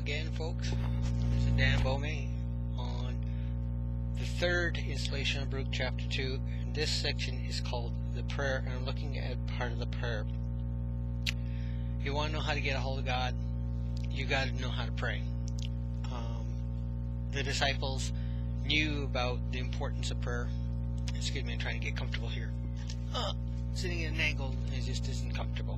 again, folks. This is Dan Bowman on the third installation of Baruch chapter 2. And this section is called the prayer, and I'm looking at part of the prayer. You want to know how to get a hold of God? You got to know how to pray. The disciples knew about the importance of prayer. Excuse me, I'm trying to get comfortable here. Sitting at an angle, it just isn't comfortable.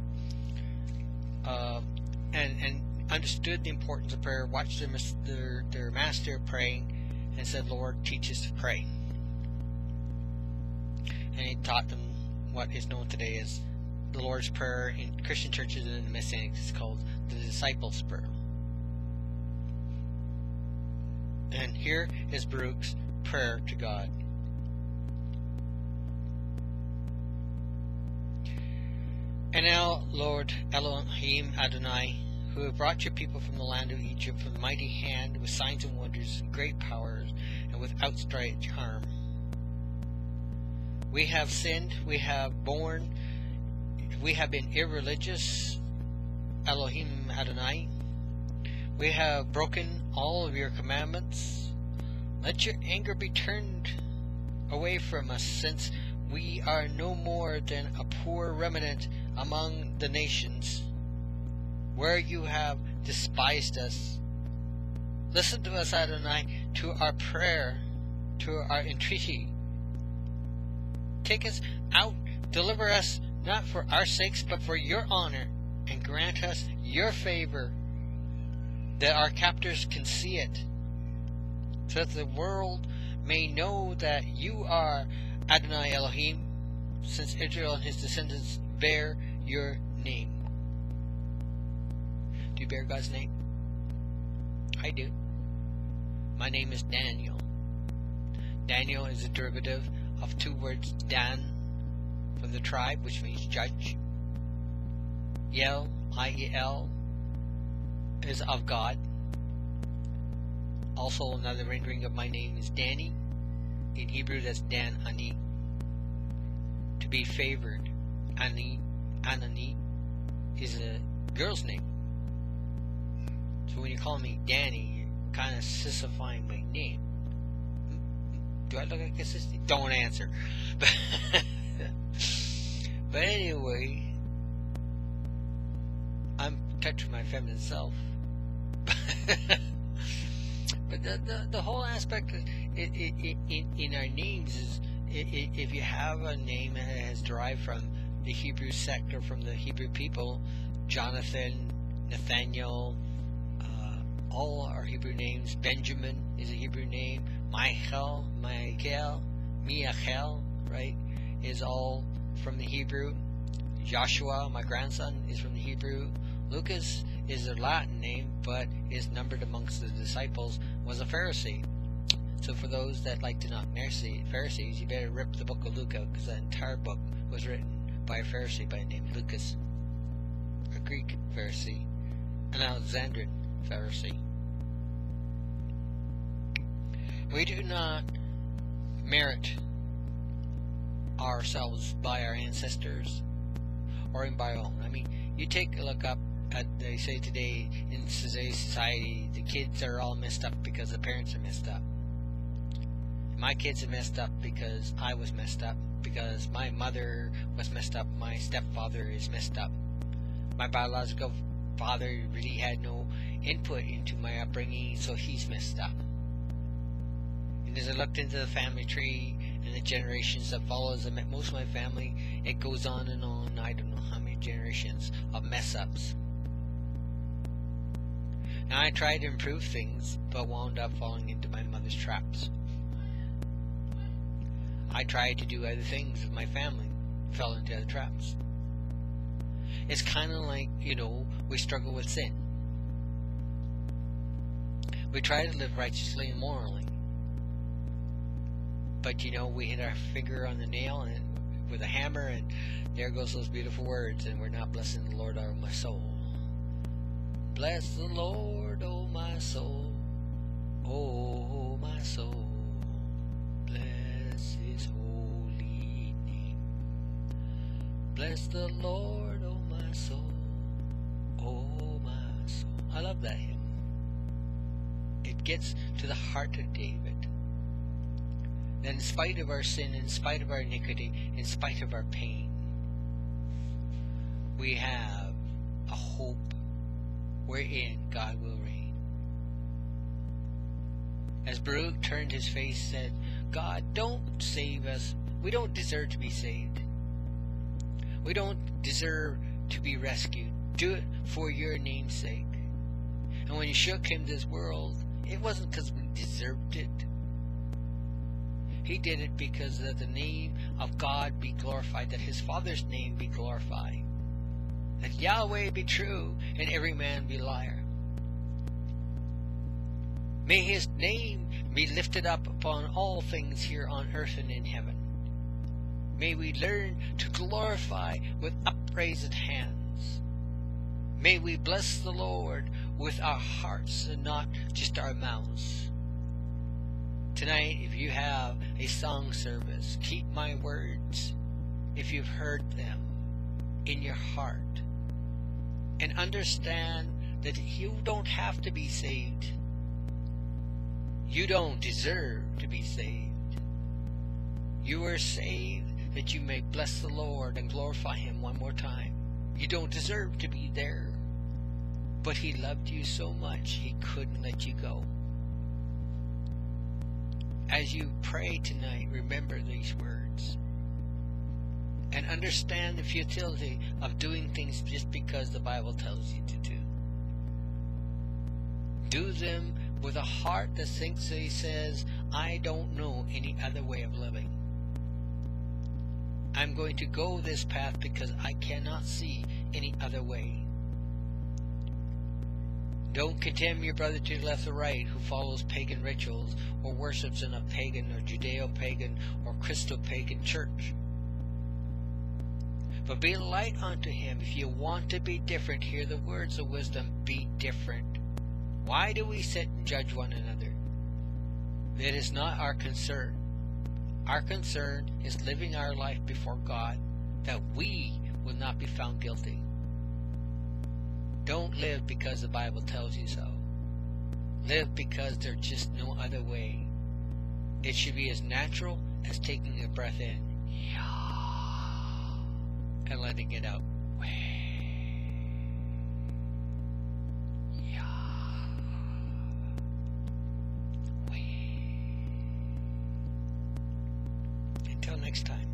And understood the importance of prayer, watched their master praying, and said, Lord, teach us to pray. And he taught them what is known today as the Lord's Prayer in Christian churches and in the Messianics. It's called the Disciples' Prayer. And here is Baruch's prayer to God. And now, Lord Elohim Adonai, who have brought your people from the land of Egypt with a mighty hand, with signs and wonders and great powers, and with outstretched arm. We have sinned, we have been irreligious, Elohim Adonai. We have broken all of your commandments. Let your anger be turned away from us, since we are no more than a poor remnant among the nations, where you have despised us. Listen to us, Adonai, to our prayer, to our entreaty. Take us out, deliver us, not for our sakes, but for your honor, and grant us your favor, that our captors can see it, so that the world may know that you are Adonai Elohim, since Israel and his descendants bear your name. Do you bear God's name? I do. My name is Daniel. Daniel is a derivative of two words, Dan, from the tribe, which means judge. Yel, I-E-L, is of God. Also, another rendering of my name is Danny. In Hebrew, that's Dan Ani. To be favored. Anani is a girl's name. So when you call me Danny, you're kind of sissifying my name. Do I look like a sissy? Don't answer. But anyway, I'm in touch with my feminine self. But the whole aspect in our names is, if you have a name that has derived from the Hebrew sect or from the Hebrew people, Jonathan, Nathaniel, all are Hebrew names. Benjamin is a Hebrew name. Michael, right, is all from the Hebrew. Joshua, my grandson, is from the Hebrew. Lucas is a Latin name, but is numbered amongst the disciples, was a Pharisee. So for those that like to knock Pharisees, you better rip the book of Luke out, because that entire book was written by a Pharisee by the name of Lucas, a Greek Pharisee, an Alexandrian Pharisee. We do not merit ourselves by our ancestors or by our own. I mean, you take a look up at, they say today in today's society, the kids are all messed up because the parents are messed up. My kids are messed up because I was messed up, because my mother was messed up, my stepfather is messed up. My biological father really had no input into my upbringing, so he's messed up. And as I looked into the family tree and the generations that follows, I met most of my family, it goes on and on, I don't know how many generations of mess ups. And I tried to improve things, but wound up falling into my mother's traps. I tried to do other things with my family, fell into other traps. It's kind of like, we struggle with sin. We try to live righteously and morally, but we hit our finger on the nail and with a hammer, and there goes those beautiful words, and we're not blessing the Lord, oh my soul. Bless the Lord, oh my soul, oh my soul. Bless his holy name. Bless the Lord, oh my soul, oh my soul. I love that hymn. it gets to the heart of David. That in spite of our sin, in spite of our iniquity, in spite of our pain, we have a hope wherein God will reign. As Baruch turned his face, said, God, don't save us. We don't deserve to be saved. We don't deserve to be rescued. Do it for your name's sake. And when you shook him this world, it wasn't because we deserved it. He did it because that the name of God be glorified, that his Father's name be glorified, that Yahweh be true and every man be liar. May his name be lifted up upon all things here on earth and in heaven. May we learn to glorify with upraised hands. May we bless the Lord with our hearts and not just our mouths. Tonight, if you have a song service, keep my words, if you've heard them, in your heart. And understand that you don't have to be saved. You don't deserve to be saved. You are saved that you may bless the Lord and glorify him one more time. You don't deserve to be there. But he loved you so much he couldn't let you go. As you pray tonight, remember these words. And understand the futility of doing things just because the Bible tells you to do. Do them with a heart that thinks that he says, I don't know any other way of living. I'm going to go this path because I cannot see any other way. Don't condemn your brother to the left or right who follows pagan rituals or worships in a pagan or Judeo-pagan or Christo-pagan church. But be a light unto him. If you want to be different, hear the words of wisdom, be different. Why do we sit and judge one another? That is not our concern. Our concern is living our life before God, that we will not be found guilty. Don't live because the Bible tells you so. Live because there's just no other way. It should be as natural as taking a breath in and letting it out. Until next time,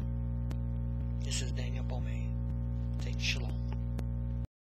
this is Daniel Bomay. Say shalom.